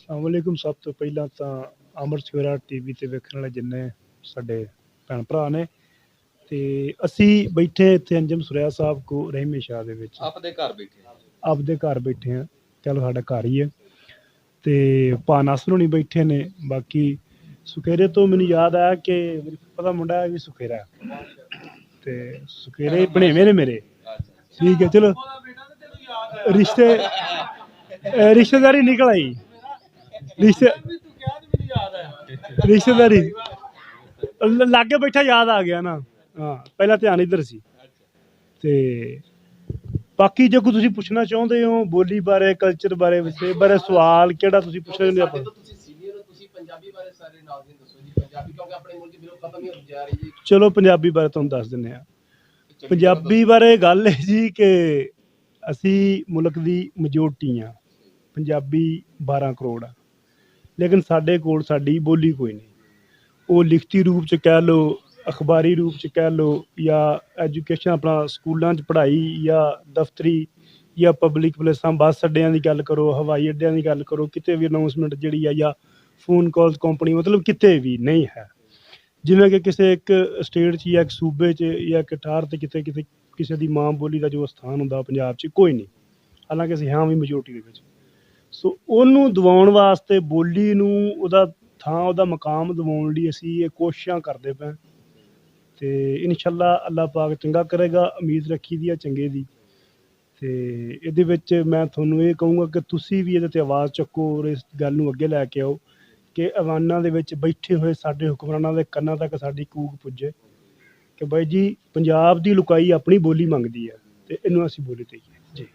अस्सलामुअलैकुम। सब तो पहला तो अमर सवेरा टीवी ते वेखण वाले जिन्ने साडे भैन भरा ने ते असी बैठे इत्थे अंजम सुरैया साहब को रहीमे शाह दे विच आपदे घर बैठे आपदे घर बैठे हैं। चलो साडा घर ही है ते भा नासर होनी बैठे ने। बाकी सुखेरे तो मैनू याद आया कि मेरे फुफा दा मुंडा भी सुखेरा है ते सुखेरे भणेवे ने मेरे। ठीक है, चलो रिश्ते रिश्तेदारी निकल आई। रिश्तेदारी लागे बैठा याद आ गया ना। हाँ, पहला ध्यान इधर सी ते बाकी जो कुछ तुसीं पुछना चाहुंदे हो बोली बारे, कल्चर बारे, विषय बारे सवाल केड़ा तुसीं पुछना चाहुंदे हो? चलो पंजाबी बारे तुहानूं दस दिन्ने आ। पंजाबी बारे गल है जी कि असी मुल्क दी मेजोरिटी हाँ। पंजाबी 12 करोड़ आ, लेकिन साडे कोल साडी बोली कोई नहीं। वो लिखती रूप च कह लो, अखबारी रूप च कह लो, या एजुकेशन अपना स्कूलों च पढ़ाई, या दफ्तरी या पब्लिक प्लेसां बस अड्डियां की गल करो, हवाई अड्डियां की गल करो, किते भी अनाउंसमेंट जी है या फोन कॉल कंपनी, मतलब किते भी नहीं है। जिवें कि किसी एक स्टेट च या एक सूबे च या एक ठार ते किते किते किसी की मां बोली का जो स्थान होंदा पंजाब च कोई नहीं। हालांकि असीं हाँ भी मेजोरिटी दे विच। सो ਉਹਨੂੰ ਦਿਵਾਉਣ ਵਾਸਤੇ ਬੋਲੀ ਨੂੰ ਉਹਦਾ ਥਾਂ ਉਹਦਾ ਮਕਾਮ ਦਿਵਾਉਣ ਲਈ ਅਸੀਂ ਇਹ ਕੋਸ਼ਿਸ਼ਾਂ ਕਰਦੇ ਪਏ ਤੇ ਇਨਸ਼ਾਅੱਲਾ ਅੱਲਾਹ ਪਾਕ ਚੰਗਾ ਕਰੇਗਾ। ਉਮੀਦ ਰੱਖੀ ਦੀ ਆ ਚੰਗੇ ਦੀ ਤੇ ਇਹਦੇ ਵਿੱਚ ਮੈਂ ਤੁਹਾਨੂੰ ਇਹ ਕਹੂੰਗਾ ਕਿ ਤੁਸੀਂ ਵੀ ਇਹਦੇ ਤੇ ਆਵਾਜ਼ ਚੱਕੋ ਔਰ ਇਸ ਗੱਲ ਨੂੰ ਅੱਗੇ ਲੈ ਕੇ ਆਓ ਕਿ ਅਵਾਨਾਂ ਦੇ ਵਿੱਚ ਬੈਠੇ ਹੋਏ ਸਾਡੇ ਹੁਕਮਰਾਨਾਂ ਦੇ ਕੰਨਾਂ ਤੱਕ ਸਾਡੀ ਕੂਕ ਪੁੱਜੇ ਕਿ ਬਾਈ ਜੀ ਪੰਜਾਬ ਦੀ ਲੁਕਾਈ ਆਪਣੀ ਬੋਲੀ ਮੰਗਦੀ ਹੈ ਤੇ ਇਹਨੂੰ ਅਸੀਂ ਬੋਲੀ ਦੇਈਏ ਜੀ।